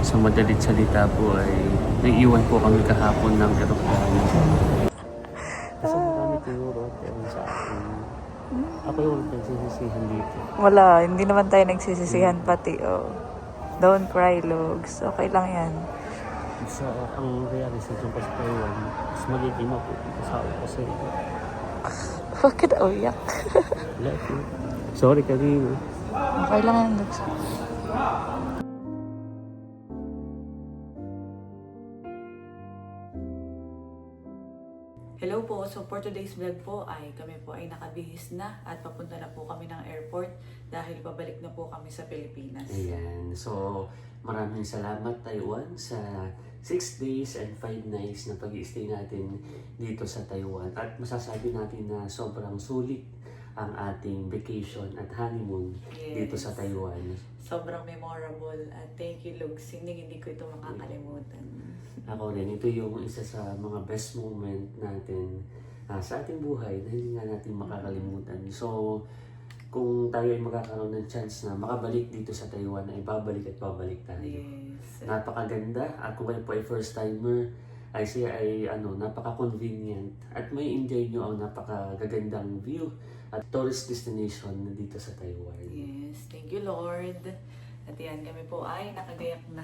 Sa madalit salita po ay naiiwan po kami kahapon ng eroplano. Kasi marami tinuro pero sa akin. Ako yung nagsisisihan dito. Wala, hindi naman tayo nagsisisihan pati. Oh. Don't cry, Lugs. Okay lang yan. Sa ang realization ko sa Taiwan, mas magiging mapupunta sa ako kasi Bakit uyak? love you. Sorry kanina. Okay lang yan, Lugs. Hello po, so for today's vlog po ay kami po ay nakabihis na at papunta na po kami ng airport dahil pabalik na po kami sa Pilipinas. Ayan. So, maraming salamat Taiwan sa 6 days and 5 nights na pag-i-stay natin dito sa Taiwan. At masasabi natin na sobrang sulit ang ating vacation at honeymoon dito sa Taiwan. Sobrang memorable at thank you, Lugs. Hindi ko ito makakalimutan. Ako rin, ito yung isa sa mga best moment natin sa ating buhay na hindi nga natin makakalimutan. So, kung tayo ay magkakaroon ng chance na makabalik dito sa Taiwan, ay babalik at babalik tayo. Yes. Napakaganda. At kung kayo po ay first timer, ay siya ay napaka-convenient. At may enjoy nyo ang napakagagandang view at tourist destination dito sa Taiwan. Yes, thank you, Lord. At yan, kami po ay nakagayak na.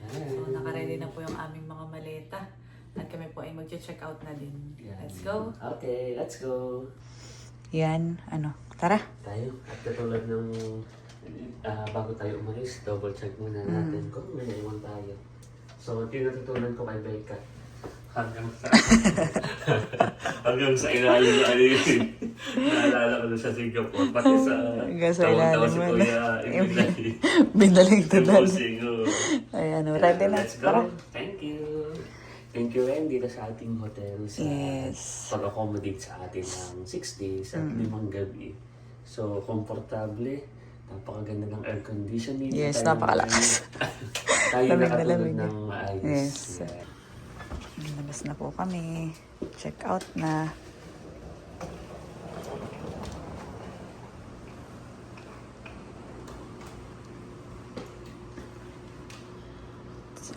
So, nakaready na po yung aming mga maleta. At kami po ay mag-check out na din. Let's go. Okay, let's go. Yan, tara. Tayo, at katulad ng bago tayo umalis, double check muna natin kung may naiwan tayo. So, tinututunan ko kay Becca hanggang sa ilalim na naalala ko na sa Singapore, pati sa taon-taon si Kuya Ibinay. Binaligtad na. Ayan, ready na. Let's go. Thank you. Thank you rin dito sa ating hotel sa pag-accommodate sa atin ng 6 days at 5 gabi. So, komportable. Napakaganda ng air conditioning. Yes, napakalakas. Tayo nakatulog ng maayos. Yes. Labas na po kami. Check out na.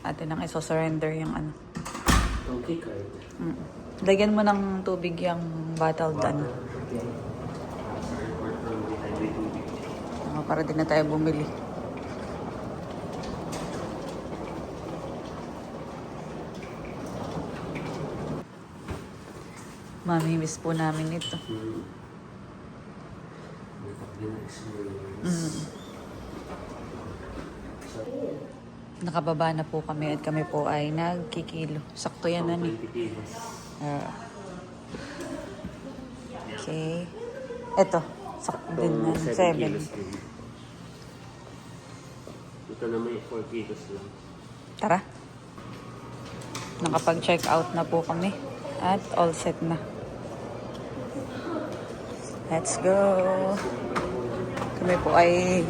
Atin nang iso-surrender yung Okay, card. Lagyan mo ng tubig yung bottled para din na tayo bumili. Mamimiss po namin ito. Nakababa na po kami at kami po ay nagkikilo. Sakto yan okay. Ito, sakto din na. 7. Ito naman yung 4 kilos lang. Tara. Nakapag-check out na po kami. At all set na. Let's go. Kami po ay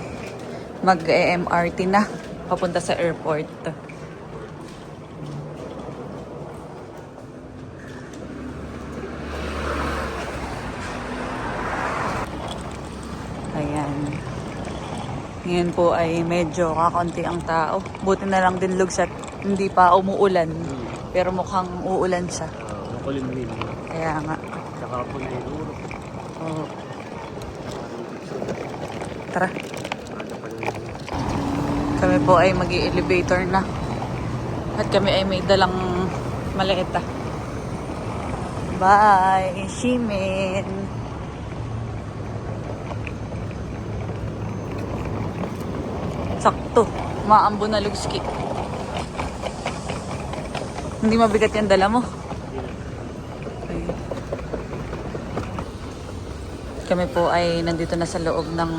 mag-MRT na. Papunta sa airport. Ayan. Ngayon po ay medyo kakaunti ang tao. Buti na lang din Lugs at hindi pa umuulan. Pero mukhang uulan siya. Makulimlim. Kaya nga. Saka po na inuro. Oo. Tara. Kami po ay mag-i-elevator na. At kami ay may dalang maleta. Bye, Shimin. Sakto. Maambo na Lugski. Hindi mabigat yung dala mo. Okay. Kami po ay nandito na sa loob ng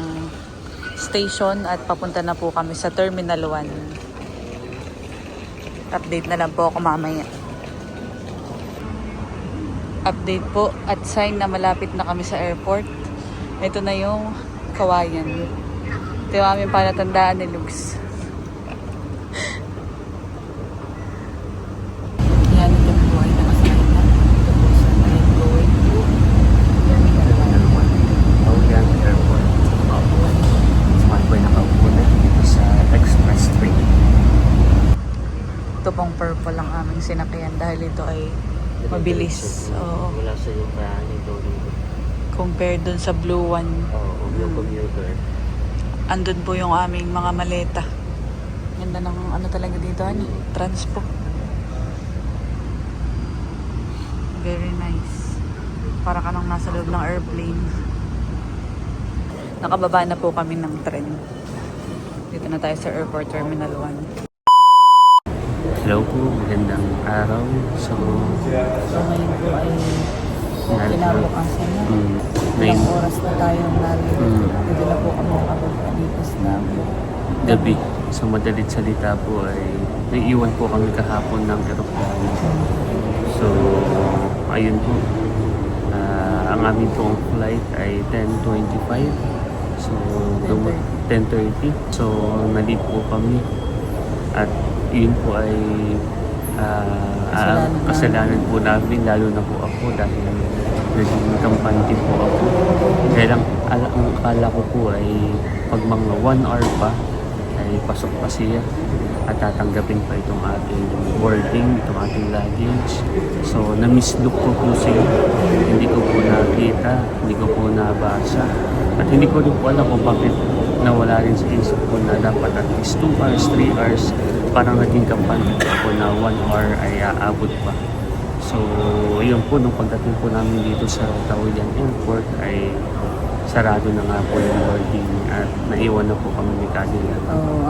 station at papunta na po kami sa Terminal 1. Update na lang po ako mamaya. Update po at sign na malapit na kami sa airport. Ito na yung kawayan. Ito yung aming palatandaan ni Lugs. Yan, ito po ay nakasign na. Ito po sa I'm going to Terminal 1. Taoyuan Airport. Smart po ay nakaupo na dito sa express train. Sakto pong purple ang aming sinakyan dahil ito ay mabilis. Oo. Wala sa yung parang ito. Compared dun sa blue one. Oo, yung commuter. Andun po yung aming mga maleta. Ganda ng ano talaga dito, ano? Transpo. Very nice. Para ka nang nasa loob ng airplane. Nakababa na po kami ng tren. Dito na tayo sa Airport Terminal 1. Hello po, magandang araw. So ngayon po ay kinabukasan na. Ilang oras na tayong narito. Dito na po kami nakapagpalipas na gabi. Sa madalit salita po ay naiiwan po kami kahapon ng aeroplano. So, ayun po. Ang aming pong flight ay 10:25. So, 10:30. So, nalito po kami. At yun po ay kasalanan po namin, lalo na po ako dahil naging kampante po ako. Kaya lang, ang akala ko po ay pag mga 1 hour pa, ay pasok pa siya at tatanggapin pa itong ating boarding, itong ating luggage. So, na-mislook ko po siya. Hindi ko po nakita, hindi ko po nabasa. At hindi ko rin po alam kung bakit nawala rin sa isip ko na dapat at least 2 hours, 3 hours. Parang naging kampante po na 1 hour ay aabot pa. So, yun po, nung pagdating po namin dito sa Taoyuan Airport ay sarado na nga po yung boarding at naiwan na po kami ni Cadilla.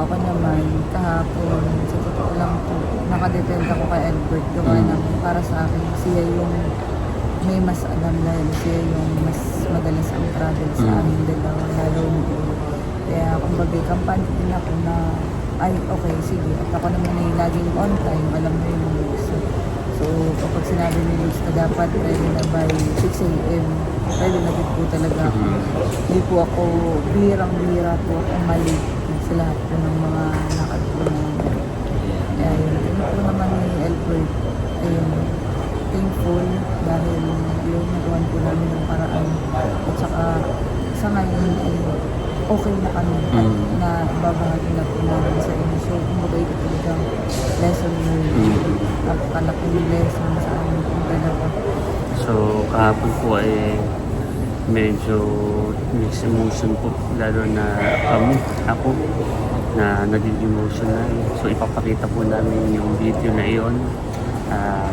Ako naman, kahapon, sa totoo lang po, nakadepend ako kay Edward. Gawa ng para sa akin, siya yung may mas alam dahil siya yung mas madalas ang travel sa aming dalawa, lalo mo. Kaya kumbaga, kampante din ako na, ay okay, sige. At ako naman ay laging on time, alam mo yung rules. So, kapag sinabi ni Luis na dapat ready na by 6 a.m., ready na din po talaga ako. Hindi po ako, bihirang-bihira po akong mali sa lahat po ng mga lakad po na. Kaya yun po naman ni Elfred, ayun, thankful dahil yun, nagawan po namin ng paraan. At saka, sa ngayon, ay okay na kami at na babahagi na po namin sa inyo. So, kumbaga ito talagang lesson learned. Napakalaking lesson sa amin kung dalawa. So, kahapon po ay medyo mixed emotion po. Lalo na kami, ako, na naging emotional. So, ipapakita po namin yung video na iyon.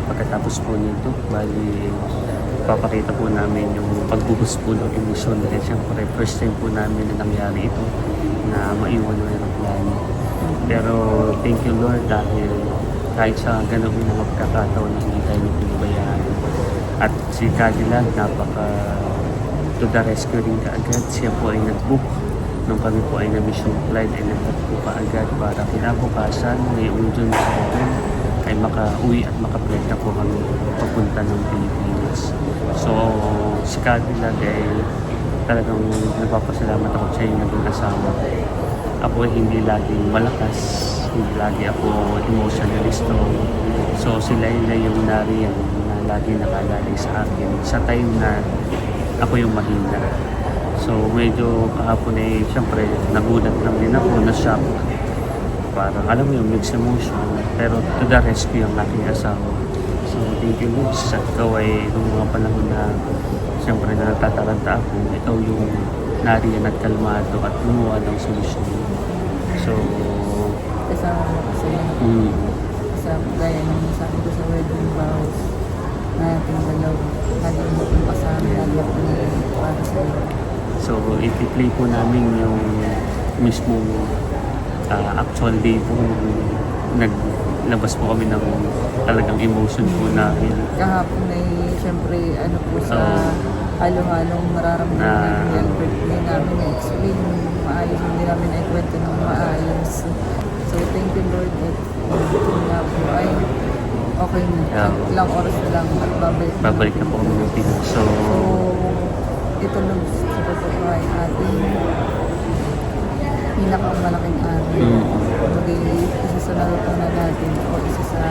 Pagkatapos po nito, bali, ipapakita po namin yung pagbuhos po ng emosyon. Dahil siyempre, first time po namin na nangyari ito na maiwan ng aeroplano. Pero, thank you Lord dahil kahit sa ganun mga pagkakataon na hindi tayo pinabayaan. At si Cadillac, napaka to the rescue rin kaagad. Siya po ay nag-book. Nung kami po ay na-mission flight, ay nag-book po kaagad para kinabukasan, ngayong June 7, ay maka-uwi at maka-flight na po kami papunta ng Pilipinas. So, si Cadillac ay talagang nagpapasalamat ako sa yung naging asawa. Ako ay hindi laging malakas, hindi lagi ako emotionally strong. So sila yung nariyan na lagi nakalali sa akin sa time na ako yung mahina. So medyo kahapon ay siyempre nagulat lang din ako, na-shock. Parang alam mo yung mixed emotion, pero to the rescue ang aking asawa. So thank you Lord, sa ikaw ay nung mga panahon na siyempre na natataranta ako, ikaw yung nariyan at kalmado at gumawa ng solusyon. So, kasama mo kasi kasama gaya ng sabi ko sa wedding vows na ating dalawa. Lagi mo kong kasama, lagi ako nandito para sa iyo. So, i-play po namin yung mismong actual day po naglabas po kami ng talagang emotion po namin. Kahapon ay siyempre ano po sa halo-halong nararamdaman namin yung birthday namin na-explain maayos, hindi namin na-ikwento ng maayos. So thank you Lord at nga po ay okay na. Ilang oras na lang at babalik na po kami ng Pinas. So ito lang sa totoo ay ating pinakamalaking araw. Isa sa natutunan natin o isa sa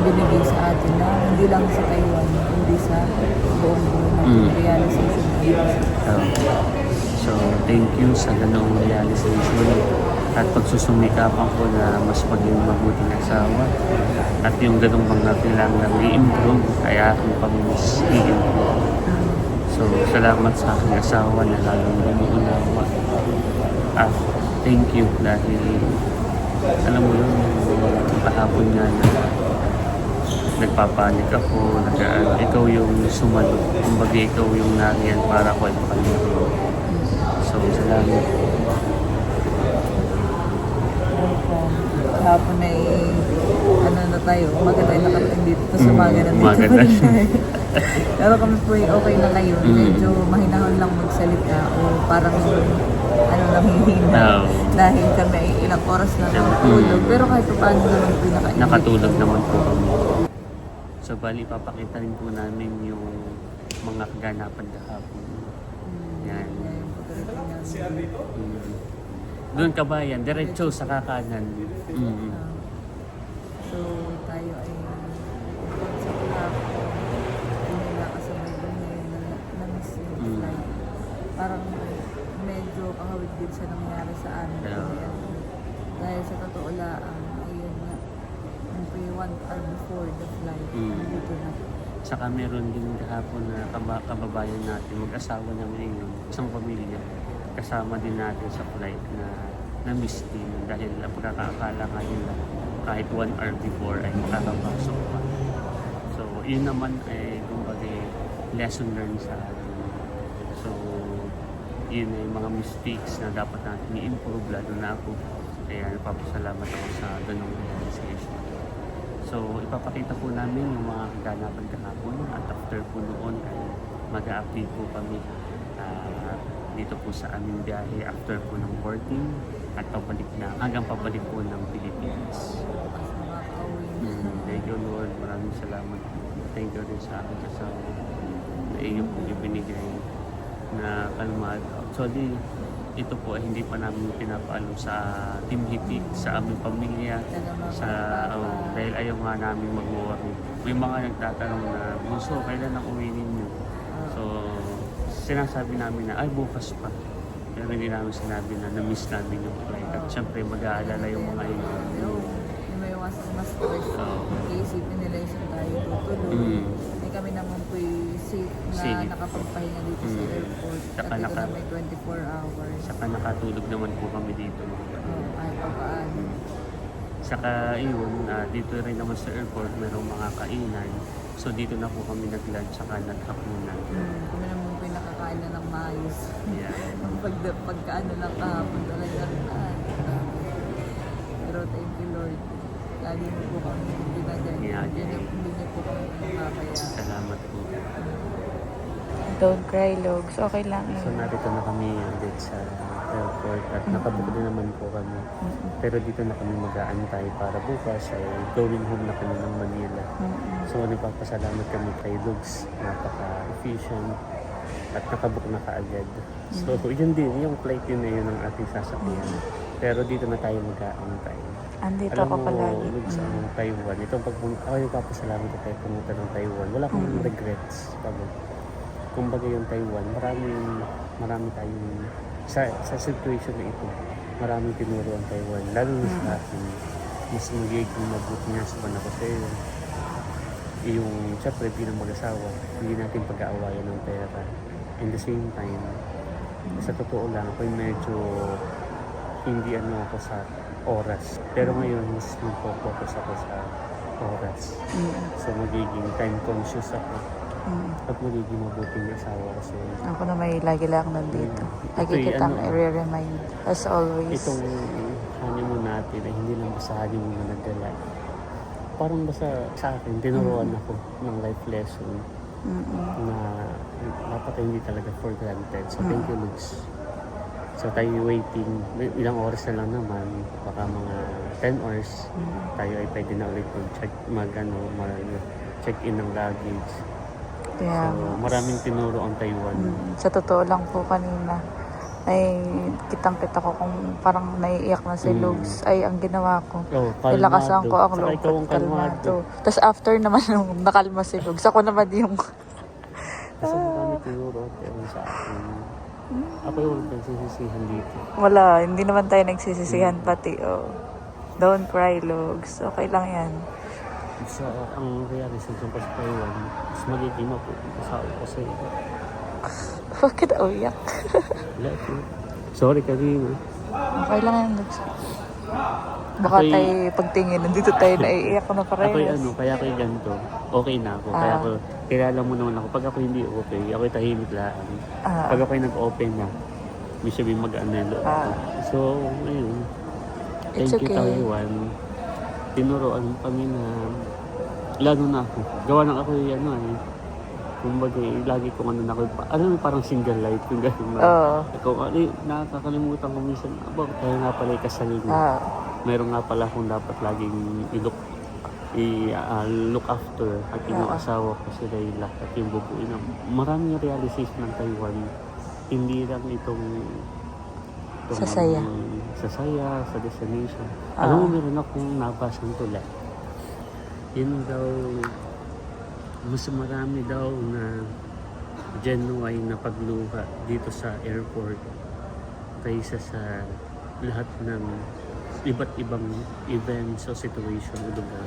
binigay sa atin na hindi lang sa Taiwan, hindi sa buong realization. So, thank you sa ganong realization at pagsusumikapan ko na mas maging mabuting asawa. At yung ganong mga kailangan i-improve, kaya aking pamilis i-improve. So, salamat sa aking asawa na lalong umuunawa. At thank you dahil alam mo yun, kahapon nga na nagpapanik ako, ikaw yung sumalot, kumbaga ikaw yung nariyan para ko ay makalito. So, salamat. Hapon ay ano na tayo, umaga tayo nakarating dito. Tapos umaga na dito umaga pa rin na. tayo. Pero kami po ay okay na ngayon. Medyo mahinahon lang magsalita o parang ano nanghihina. Dahil kami ay ilang oras na nakatulog. Pero kahit pa paano naman po nakainit. Nakatulog naman po kami. So, bali, papakita rin po namin yung mga kaganapan kahapon. Yan. Doon ka ba yan? Diretso sa kakanan. So, tayo ay sa kahapon. Hindi nakasabay doon ngayon na miss yung flight. Parang medyo kahawig din sa nangyari sa amin. Dahil sa totoo lang, ayun nga, yung 1 hour before the flight, dito na. Saka meron din kahapon na kababayan natin, mag-asawa namin yun, isang pamilya. Kasama din natin sa flight na miss din dahil ang pagkakaakala nga nila kahit 1 hour before ay makakapasok pa. So, yun naman ay kumbaga lesson learned sa atin. So, yun ay mga mistakes na dapat natin i-improve, lalo na ako. Kaya nagpapasalamat ako sa ganong realization. So, ipapakita po namin yung mga kaganapan kahapon at after po noon ay mag-a-update po kami dito po sa aming biyahe after po ng boarding at pabalik na, hanggang pabalik po ng Pilipinas. Thank you Lord, maraming salamat. Thank you rin sa akin asawa na iyo po ibinigay na kalmad. Actually, ito po ay hindi pa namin pinapaalam sa Team Hitik, sa aming pamilya, dahil ayaw nga namin mag-worry. May mga nagtatanong na, Bunso, kailan ang uwi ninyo? So, sinasabi namin na, ay bukas pa. Pero hindi namin sinabi na na-miss namin yung flight. At syempre, mag-aalala yung mga yun. May mas stress. Iisipin nila yung saan tayo tutuloy. Kami naman po safe na nakapagpahinga dito sa airport. Saka at dito na may 24 hours. Saka nakatulog naman po kami dito. Kahit pa paano. Saka yun, dito rin naman sa airport mayroong mga kainan. So dito na po kami nag-lunch saka naghapunan. Kami naman po yung nakakain na ng maayos. Yeah. Pagkaano lang kahapon talaga. Pero thank you Lord. Lagi mo po kami binagay. Hindi niyo po kami nakakaya. Salamat po. Don't cry, Logs. Okay lang. So narito na kami ulit sa airport at nakabook din naman po kami. Pero dito na kami mag-aantay para bukas ay going home na kami ng Manila. So nagpapasalamat kami kay Logs. Napaka-efficient at nakabook na kaagad. So yun din, yung flight yun na yun ang ating sasakyan. Pero dito na tayo mag-aantay. Andito ako palagi. Sa Taiwan, itong pagpunta, ako yung papasalamat ko tayo pumunta ng Taiwan. Wala akong regrets. Kumbaga yung Taiwan, marami tayong, sa situation na ito, maraming tinuro ang Taiwan. Lalo na sa akin, mas magiging mabuti nga sa ko sa'yo. Yung, syempre, bilang mag-asawa, hindi natin pag-aawayan ng pera. In the same time, sa totoo lang, ako'y medyo hindi ako sa oras. Pero ngayon, mas mag-focus ako sa oras. So, magiging time conscious ako. At magiging mabuting asawa kasi. Ako na may lagi lang nandito. Lagi kitang i-remind. As always. Itong honeymoon natin ay hindi lang basta honeymoon na nagdala. Parang basta sa akin, tinuruan ako ng life lesson na dapat hindi talaga for granted. So, thank you, Lugs. So tayo waiting, ilang oras na lang naman, baka mga 10 hours, tayo ay pwede na ulit mag-check in ng luggage. Yeah. So maraming tinuro ang Taiwan. Sa totoo lang po kanina, ay kitang-kita ko kung parang naiiyak na si Lugs. Ay, ang ginawa ko, nilakasan ko ang loob, kalmado. Tapos after naman nung nakalma si Lugs, ako naman yung... Kasi maraming tinuro sa akin. Ako yung nagsisisihan dito. Wala, hindi naman tayo nagsisisihan pati. Oh. Don't cry, Lugs. Okay lang yan. Sa ang realization ko sa Taiwan, mas magiging mapupunta sa ako kasi Bakit uyak? like, sorry kanina. Okay lang yan, Lugs. Baka Ako'y- tayo pagtingin, nandito tayo naiiyak na Ako'y parehas. kaya ako'y ganito, okay na ako. Kaya ako, kilala mo naman ako. Pag ako hindi okay, ako'y tahimik lang. Ah. Pag ako'y nag-open na, may sabihin mag-ano yung loob ko. So, ayun. It's Thank you, okay. Taiwan. Tinuruan kami na, lalo na ako. Gawa ng ako kumbaga, lagi kong ano na ako, alam mo parang single life, yung gano'n na. Oo. Ikaw, nakakalimutan ko minsan, tayo nga pala ikasal na. Ah. Meron nga pala akong dapat laging look after at yung asawa ko si Layla at yung bubuin ng maraming realization ng Taiwan. Hindi lang itong Sasaya. sa destination. Alam mo, meron akong nabasang tula. Yun daw, mas marami daw na genuine na pagluha dito sa airport kaysa sa lahat ng iba't ibang events o situation o lugar.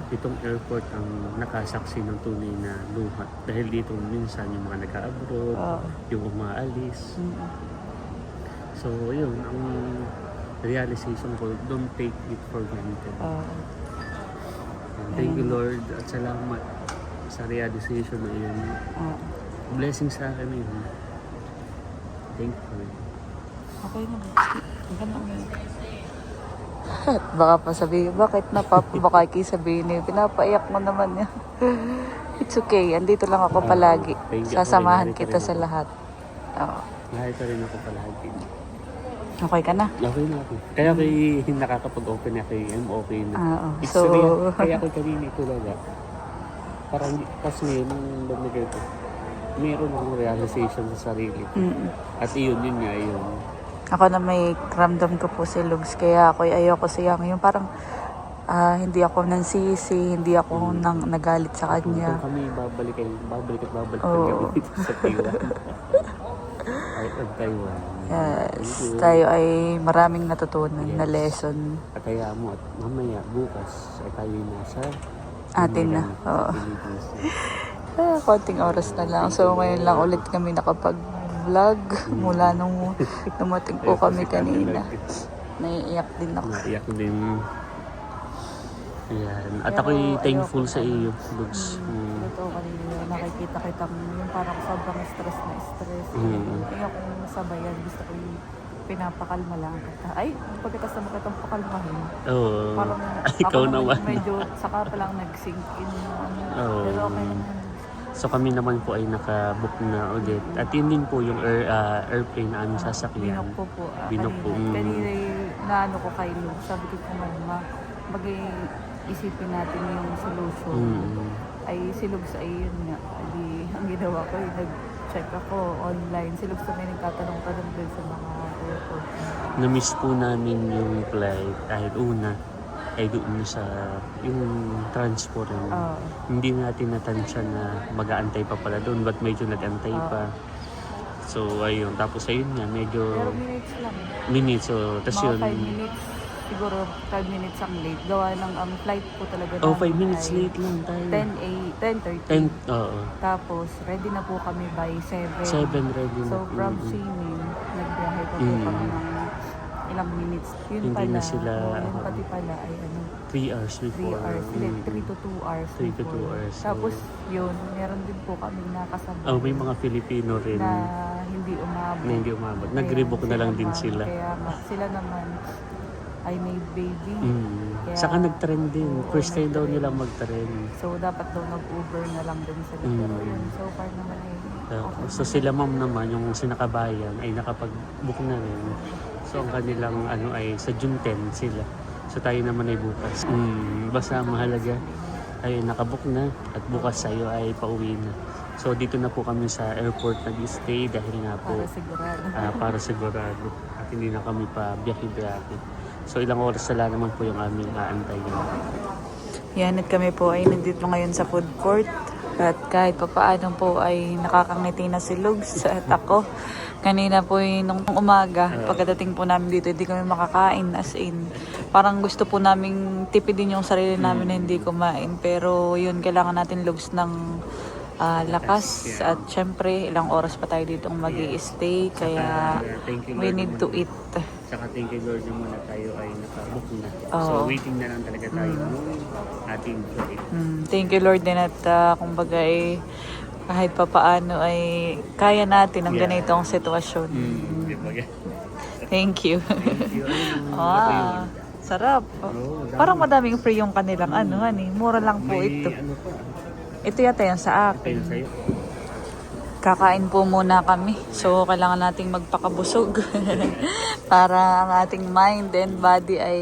Itong airport ang nakasaksi ng tunay na luha. Dahil dito minsan yung mga nag-abroad, yung umaalis. So yun, ang realization ko, don't take it for granted. Thank you Lord at salamat sa realization na yun. Blessing sa akin na yun. Thank you. Okay na. Baka pa sabihin, bakit baka sabihin niya, pinapaiyak mo naman yan. It's okay, andito lang ako palagi. thank you. Sasamahan Okay, kita narito sa rin ako. lahat. Oo. Narito rin ako palagi. Okay ka na? Okay na ako. Kaya ako nakakapag-open na kay I'm okay na. Oo. It's So, real. Kaya ako kanina talaga. Parang kasi ngayon, nung lumigay ko, meron akong realization sa sarili ko. At yun nga yun. ako na may ramdam ko po si Lugs, kaya ako ayoko siyang yung parang hindi ako nansisi, hindi ako nagalit sa kanya. Kung kami babalik Oo. kami dito sa Taiwan. Ay, of Taiwan. Yes, Thank you. tayo ay maraming natutunan na Yes. lesson. At kaya mo, at mamaya, bukas, ay tayo nasa Atin na, oo. Philippines. Konting oras na lang. So ngayon lang ulit kami nakapag-vlog mula nung dumating po kami kanina. Naiiyak din ako. Naiyak din. Ayan. At Pero ako'y thankful ayoko sa pa. iyo, Lugs. Totoo kanina, nakikita kita yung parang sobrang stress na stress. Ayoko sabayan, gusto ko yung pinapakalma lang kita. Ay, pagkatapos naman kitang pakalmahin. Oo. Parang Ikaw ako naman. medyo saka pa lang nag-sink in. Oo. Pero okay naman. So kami naman po ay nakabook na ulit. At yun din po yung airplane na aming sasakyan. Binok ko po. Binok po. Kanina naano ko kay Luke. Sabi ko mama, isipin natin yung solution. Ay si Luke ay yun nga. Ay, ang ginawa ko ay nag-check ako online. Si Luke may nagtatanong-tanong din sa mga airport. Na-miss po namin yung flight dahil una ay doon sa yung transport. Hindi natin natansya na mag-aantay pa pala doon, but medyo nag-antay pa. So ayun, tapos ayun nga, medyo Pero minutes lang. minutes. So, tas Mga yun, 5 minutes. Siguro 5 minutes ang late. Gawa ng flight po talaga 5 minutes late lang tayo. 10:30. Oo. Tapos, ready na po kami by 7. 7 ready na. So, from Simin, nagbiyahe pa po kami ng ilang minutes. Yun Hindi pala, na sila- yun pati pala ay 3 hours 3 before. hours. Hindi, 3 to 2 hours 3 to 2 before. hours. Tapos, yun, meron din po kami nakasabay May mga Filipino rin na hindi umabot. na hindi umabot. Kaya Nag-rebook na lang din naman, sila. Kaya nga, sila naman ay may baby. Kaya- Saka nag-trend din. Oo, First time daw nag-trend. nila mag-trend. So, dapat daw nag-Uber na lang din sila. Pero yun, so far naman ay okay. So sila ma'am naman, yung sinakabayan, ay nakapag-book na rin. So ang kanilang ay sa June 10 sila. So tayo naman ay bukas. Basta mahalaga ay nakabook na at bukas tayo ay pauwi na. So dito na po kami sa airport nag-stay dahil nga po Para sigurado. para sigurado at hindi na kami pa biyahe-biyahe. So ilang oras na lang naman po yung aming aantayin. Yan at kami po ay nandito ngayon sa food court. At kahit pa paano po ay nakakangiti na si Lugs at ako. Kanina po nung umaga, pagkadating po namin dito, hindi kami makakain. As in, parang gusto po namin tipidin yung sarili namin na hindi kumain. Pero yun, kailangan natin Lugs ng lakas. At syempre, ilang oras pa tayo dito mag-i-stay. Kaya we need to eat. Saka thank you Lord na muna tayo ay nakabook na. Oo. So waiting na lang talaga tayo ng ating flight. Thank you Lord din at kumbaga kahit pa paano ay kaya natin ang ganitong sitwasyon. Diba? Thank you. Thank you. Ano Sarap. dami. Parang madaming free yung kanilang mura lang po May ito. ano pa? Ito yata yung sa Ito akin. yung sa'yo. Kakain po muna kami. So, kailangan nating magpakabusog para ang ating mind and body ay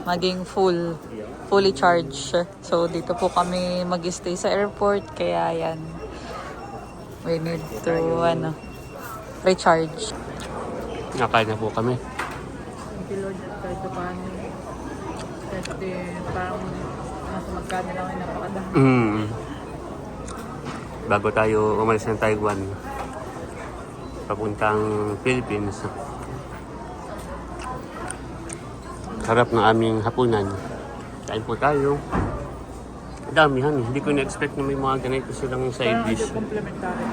maging fully charged. So, dito po kami mag-stay sa airport. Kaya yan, we need to recharge. Nakain na po kami. Thank you Lord at kahit paano. Kasi parang nasa magkano lang ay napakadami. Bago tayo umalis ng Taiwan, papuntang Philippines. Harap ng aming hapunan. Kain po tayo. Damihan eh. Hindi ko na-expect na may mga ganito silang side dish. Complementary.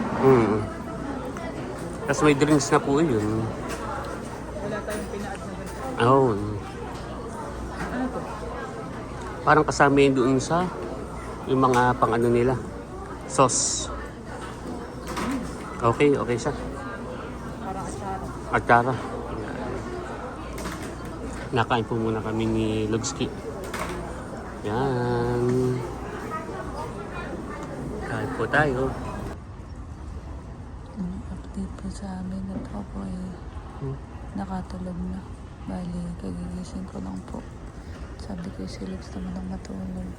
Tapos may drinks na po yun. Wala tayong pina-add na ganito. Oh. Ano to? Parang kasama yun doon sa yung mga pang-ano nila. Sauce. Okay siya. Parang atsara. Atsara. Nakain po muna kami ni Lugski. Yan. Kain po tayo. Update po sa amin at ako po ay nakatulog na. Bali, kagigising ko lang po. Sabi ko si Lux naman ang matulog.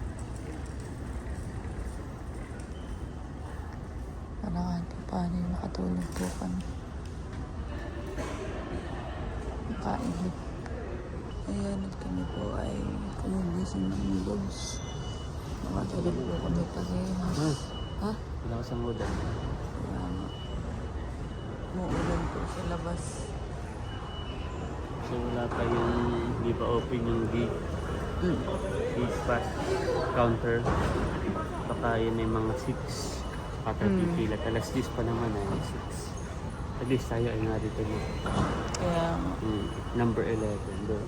Parang paano yung makatulog po kami. Makainip. Ayan at kami po ay kumigising ng Lux. Makatulog po kami parehas. Ha? Wala ko sa moda. Kaya nga. Muulan po sa labas. So wala pa yung, hindi pa open yung gate pass counter. Baka yun ay mga 6. Pipila. Alas 10 pa naman ay 6. At least tayo ay narito na. Kaya nga. Number 11 doon.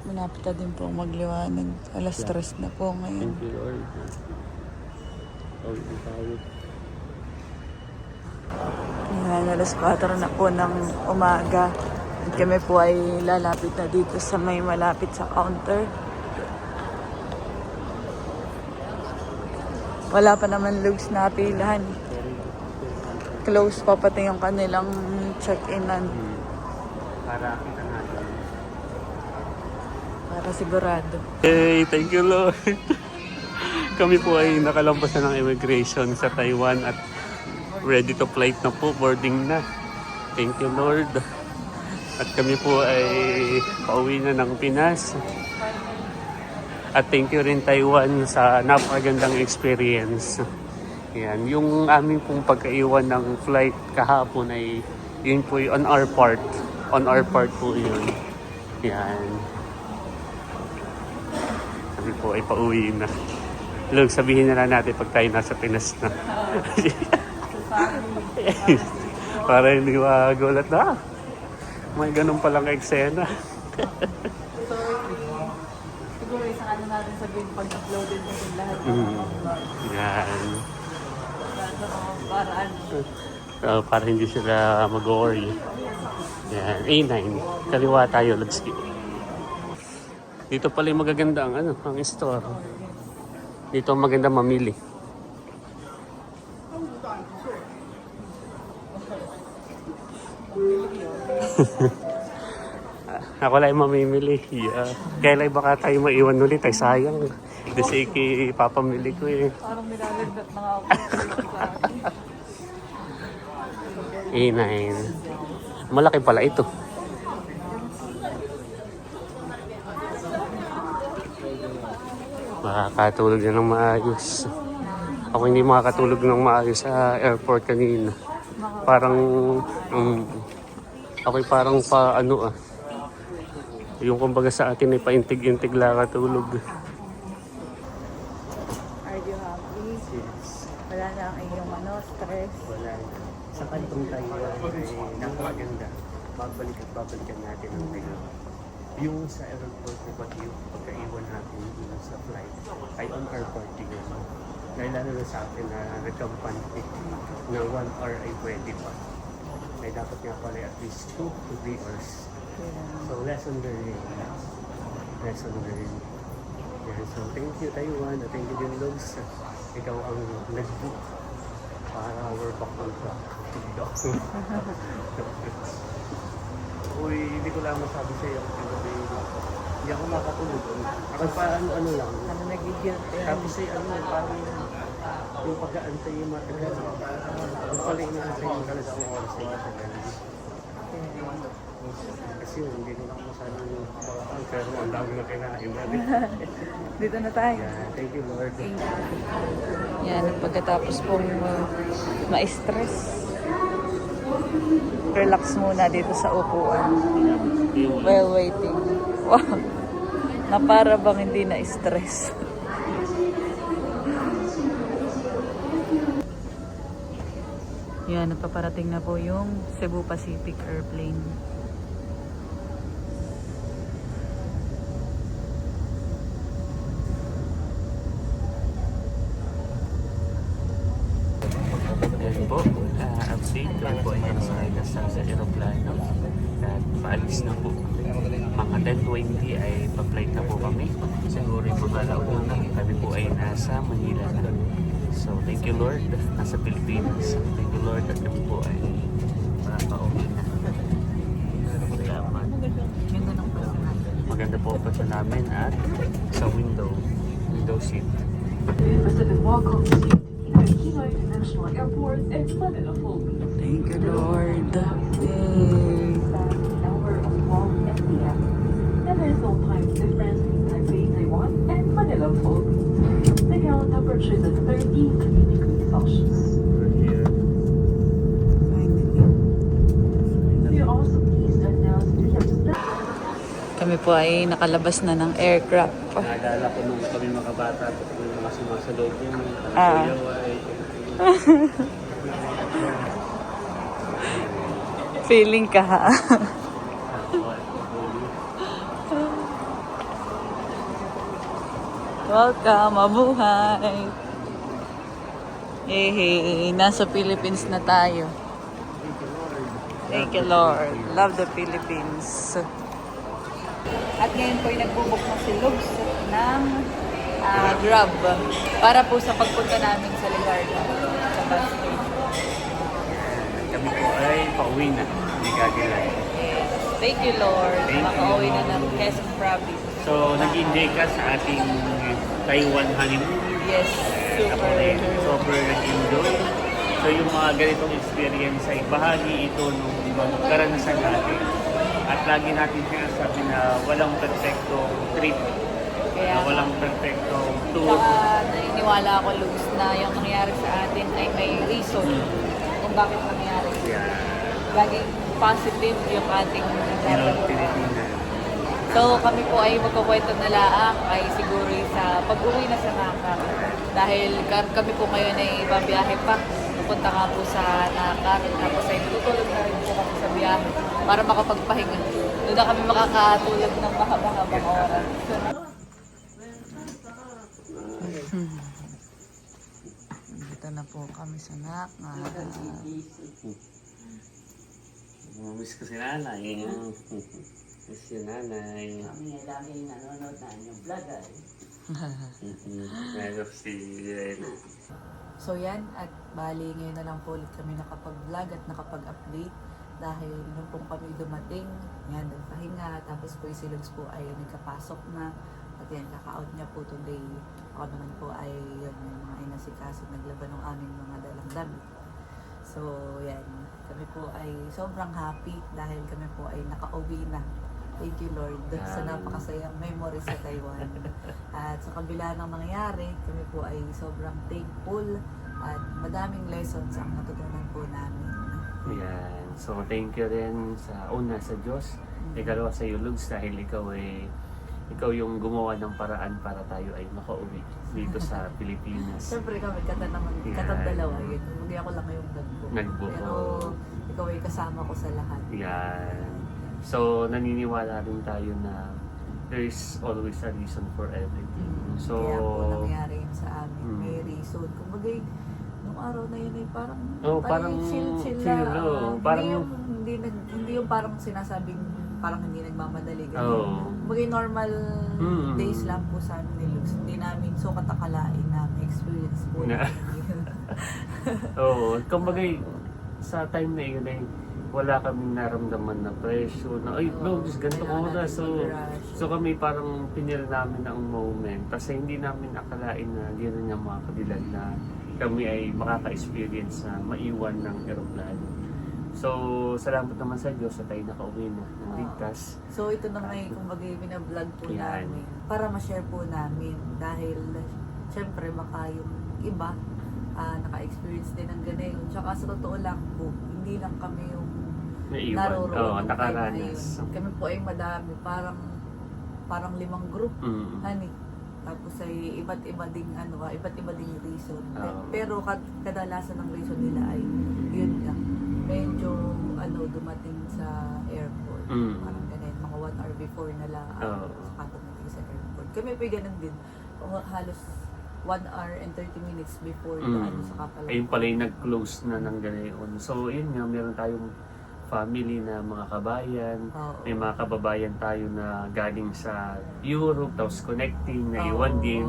Malapit na din po magliwanag. Alas 3 na po ngayon. Thank you Lord. Pauwi tayo. Ayan, alas 4 na po ng umaga. At kami po ay lalapit na dito sa may malapit sa counter. Wala pa naman Lugs na pilahan. Close pa pati yung kanilang check-inan. Para kita natin. Para sigurado. Hey, thank you Lord. Kami po ay nakalampas na ng immigration sa Taiwan at ready to flight na po, boarding na. Thank you Lord. At kami po ay pauwi na ng Pinas. At thank you rin Taiwan sa napakagandang experience. Yan, yung aming pong pagkaiwan ng flight kahapon ay yun po on our part. On our part po yun. Yan. Kami po ay pauwi na. Lug, sabihin na lang natin pag tayo nasa Pinas na. Para hindi magulat na. May ganun palang eksena. Siguro isang ano natin sabihin pag-uploaded na yung lahat. Yan. Para ano. Para hindi sila mag-worry. Yan. A9. Kaliwa tayo, Lugski. Dito pala yung magaganda ang store. Dito maganda mamili. Ako lang mamimili. Yeah. Kailan baka tayo maiwan ulit ay sayang. Kasi papamili ko eh. Parang nilalagdat na nga ako. A9. Malaki pala ito. makakatulog na ng maayos. Ako hindi makakatulog ng maayos sa airport kanina. Parang, ako'y parang pa ano yung kumbaga sa atin ay paintig-intig lang katulog. Are you happy? Yes. Wala na ang iyong stress. Wala. Sa kantong tayo ay napakaganda. Babalikan natin ang tayo. Yung sa airport na Baguio, pagkaiwan natin yung sa flight, ay on our party yun. Dahil lalo na sa atin na nagkampante na 1 hour ay pwede pa. Ay dapat nga pala at least 2 to 3 hours. So lesson learned. Lesson learned. Yeah, so thank you Taiwan at thank you din Logs. Ikaw ang nag-book para we're back on track. Uy, hindi ko lang masabi sa'yo. Hindi ako makatulog. Ako paano lang. Ano nagigil? Tapos ay parang yung pag-aantay yung matagal. Yung pala inaantay yung talagang oras ay matagal. Kasi hindi ko lang masyadong makakal. Pero ang dami na kinain natin. Dito na tayo. Yeah, thank you Lord. Yan, pagkatapos pong ma-stress, relax muna dito sa upuan. While waiting. Wow. Na para bang hindi na-stress. Yan, napaparating na po yung Cebu Pacific Airplane. Yan po, update kami po ayan sa aeroplano at paalis na po. Mga 10:20 ay pa-flight na po kami. Siguro yung mga alauna kami po ay nasa Manila na. So thank you Lord, nasa Pilipinas. Thank you Lord at kami po ay makaka-uwi na. Salamat. Maganda po pa siya namin at sa window seat. Pacific Welcome to Hanoi International Airport in Manila, Philippines. Thank you, Lord. Hour of 12 p.m. And there's no time difference between Taipei, Taiwan, and Manila, Philippines. The ground temperature is at 33 degrees Celsius. We are also pleased to announce we have Kami po ay nakalabas na ng aircraft. Naalala ko nung kami makabata at kami mga sumasalog yun. Ah. Feeling ka ha? Welcome, mabuhay! Hey, nasa Philippines na tayo. Thank you, Lord. Love the Philippines. At ngayon po ay nagbubuk na si Lugs ng Grab para po sa pagpunta namin sa Ligarda sa bus station. Kami po ay pauwi na. Hindi kagilan. Yes. Thank you, Lord. Thank you. Makauwi na ng Quezon Province. So, nag-enjoy ka sa ating Taiwan honeymoon. Yes, Ako rin, super nag-enjoy. So, yung mga ganitong experience ay bahagi ito ng karanasan natin. At lagi natin sinasabi na walang perfectong trip. Kaya, Na walang perfectong tour. saka naniniwala ako, Lugs, na yung nangyari sa atin ay may reason kung bakit nangyari. Yeah. Laging positive yung ating Yung Pilipinas. So kami po ay magkukwento na laang ay siguro sa pag-uwi na sa Nakar. Dahil kami po ngayon ay babiyahe pa. Pupunta nga po sa Nakar. Tapos ay tutulog na rin po kami sa biyahe para makapagpahinga. Doon na kami makakatulog ng mahaba-habang oras. Dito na po kami sa Nakar. Miss ko si nanay. Miss si nanay. Kami ay laging nanonood na yung vlog ay. Meron si So yan, at bali ngayon na lang po ulit kami nakapag-vlog at nakapag-update dahil nung po kami dumating, yan, nagpahinga, tapos po yung si Lugs po ay nagkapasok na at yan, kaka-out niya po today. Ako naman po ay yun, yung mga inasikaso, naglaban ng aming mga dalang damit. So yan, kami po ay sobrang happy dahil kami po ay nakauwi na Thank you, Lord, sa napakasayang memories sa Taiwan. At sa kabila ng nangyari, kami po ay sobrang thankful at madaming lessons ang natutunan po namin. Yan. So, thank you rin sa una sa Diyos. Ikalawa sa iyo, Lugs, dahil ikaw yung gumawa ng paraan para tayo ay makauwi dito sa Pilipinas. Siyempre kami, katad Yan. dalawa yun. Hindi ako lang yung Nagbook. Pero ikaw ay kasama ko sa lahat. Yan. So, naniniwala rin tayo na there is always a reason for everything. So, Kaya po nangyari yun sa amin. Mm. May reason. Kumbaga, nung araw na yun ay parang, parang chill chill, lang. parang, Hindi yung parang sinasabing parang hindi nagmamadali. Ganyan. Oh. Kumbaga, normal Mm. days lang po sa amin ni Luz. Hindi namin so katakalain na may experience po Na. namin. Oo, kumbaga sa time na yun ay wala kaming naramdaman na pressure na ay Lugs, ganito Kailangan oras. natin So, mag-rush. so kami parang pinil namin ang moment kasi hindi namin akalain na gano'n yung mga kabilang na kami ay makaka-experience na maiwan ng aeroplano. So, salamat naman sa Diyos na tayo nakauwi na ng ligtas. So ito na may kumbaga binablog po Yan. namin para ma-share po namin dahil syempre baka yung iba naka-experience din ng ganun. Tsaka sa totoo lang po, hindi lang kami yung Naiwan. naroroon Oo, yung time na nakaranas. yun. Kami po ay madami, parang 5 group, Mm. honey. Tapos ay iba't iba ding reason. Oo. Pero kadalasan ng reason nila ay yun lang. Medyo dumating sa airport. Mm. Parang ganun, mga 1 hour before na lang Oo. saka dumating sa airport. Kami po ganun din. Halos 1 hour and 30 minutes before saka pala. Ayun pala yung nag-close na ng ganoon. So, yun nga, meron tayong family na mga kabayan. Oo. May mga kababayan tayo na galing sa Europe, tapos connecting, na Oo. iwan din.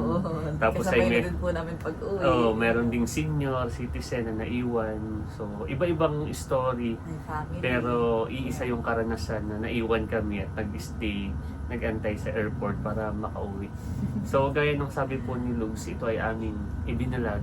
Tapos Kasabay ay na may, din po namin pag-uwi. meron ding senior citizen na naiwan. So, iba-ibang story. May family. Pero iisa yung karanasan na naiwan kami at nag-stay, nag-antay sa airport para makauwi. So, gaya nung sabi po ni Lugs, ito ay aming ibinalag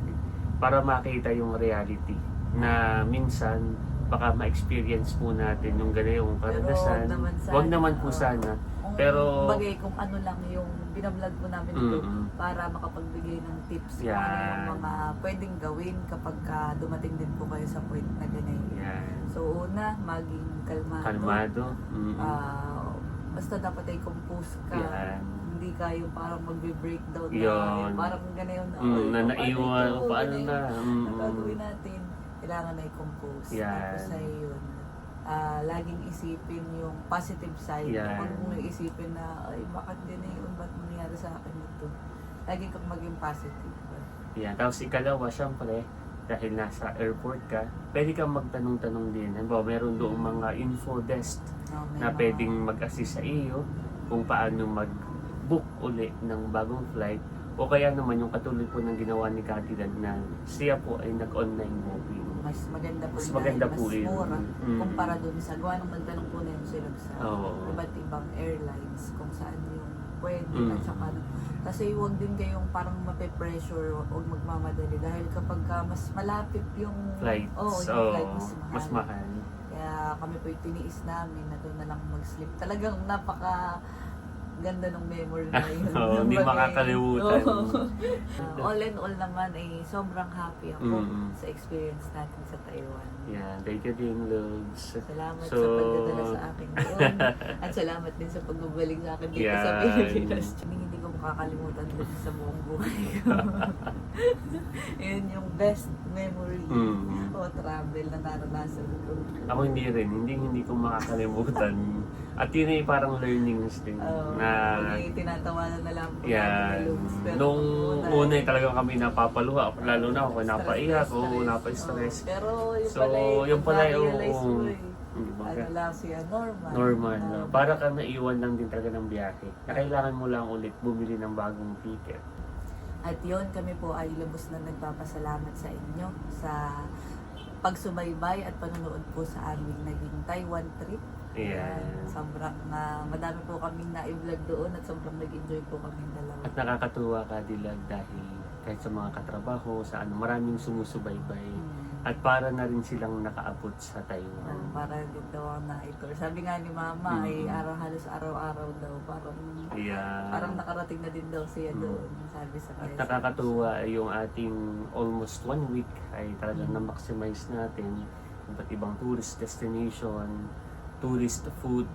para makita yung reality na minsan baka ma-experience po natin yung ganayong karanasan. Wag naman po sana. Pero, bagay kung ano lang yung binablog po namin ito para makapagbigay ng tips kung ano Yan. yung mga pwedeng gawin kapag dumating din po kayo sa point na ganyan. yan. So una, maging kalmado. Kalmado. Basta dapat ay compose ka. Yan. Hindi kayo parang magbe-breakdown Yun. parang gano'n na. Na naiwan, paano na. Ang gagawin natin, kailangan ay compose. Yan. Tapos ay yun. Laging isipin yung positive side. Yan. Huwag mong isipin na, ay bakit din na yun, ba't nangyari sa akin ito. Lagi kang maging positive. Yan. Tapos ikalawa, syempre, dahil nasa airport ka, pwede kang magtanong-tanong din. Halimbawa, meron doong mga info desk na pwedeng mag-assist sa iyo kung paano mag-book uli ng bagong flight. O kaya naman yung katulad po ng ginawa ni Katilan na siya po ay nag-online booking. Mas maganda po Mas yun maganda dahil po mas yun. mura Mm. kumpara dun sa gawa ng magtanong po na yun sila sa Oo. iba't ibang airlines kung saan yung pwede Mm. at saka kasi huwag din kayong parang mape-pressure o magmamadali dahil kapag mas malapit yung Flights. yung flight mas mahal. kaya kami po tiniis namin na doon na lang mag-sleep. Talagang napaka ganda ng memory na yun. Oo, hindi makakalimutan. All in all naman ay sobrang happy ako Mm. sa experience natin sa Taiwan. Yan. Thank you din, Lugs. Salamat So, sa pagdadala sa akin doon. At salamat din sa pagbabalik sa akin dito sa Yan. Pilipinas. Hindi ko makakalimutan din sa buong buhay ko. Yun yung best memory Mm. o travel na naranasan ko. Ako hindi ko makakalimutan. At yun ay parang learnings din. Na, Tinatawanan na lang po yan. natin ni Luz. Pero Nung una, una talagang kami napapaluha. Lalo na ako napaiyak o stress. napa-stress. Pero yung So, pala yung pala yung na-realize mo baga, ano lang siya, normal. normal. Para ka naiwan lang din talaga ng biyahe. Na kailangan mo lang ulit bumili ng bagong ticket. At yun, kami po ay lubos na nagpapasalamat sa inyo sa pagsubaybay at panonood po sa aming naging Taiwan trip. Ayan. Sobrang madami po kaming na-vlog doon at sobrang nag-enjoy po kaming dalawa. At nakakatuwa ka dilag dahil kahit sa mga katrabaho, sa maraming sumusubaybay. At para na rin silang nakaabot sa Taiwan. Para din daw ang na-tour. Sabi nga ni Mama, ay halos araw-araw daw. Parang nakarating na din daw siya doon. Sabi sa At kanya. nakakatuwa yung ating almost 1 week ay talagang na-maximize natin iba't ibang tourist destination, tourist food,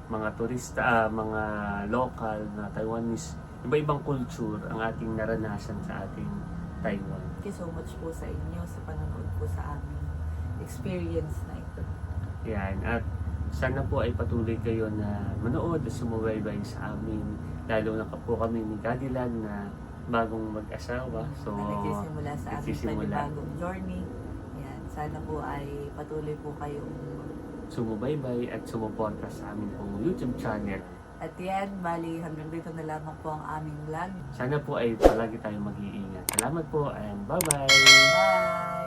mga turista, mga local na Taiwanese, iba-ibang culture ang ating naranasan sa ating Taiwan. Thank you so much po sa inyo sa panonood po sa aming experience na ito. Yan, at sana po ay patuloy kayo na manood at sumubaybay sa amin, lalo na po kami ni Cadillac na bagong mag-asawa. So, Na nagsisimula sa aming nagsisimula. panibagong journey. Yan, sana po ay patuloy po kayong Sumubaybay at sumuporta sa aming pong YouTube channel. at yan, bali hanggang dito na lamang po ang aming vlog. Sana po ay palagi tayong mag-iingat. Salamat po and bye-bye! Bye!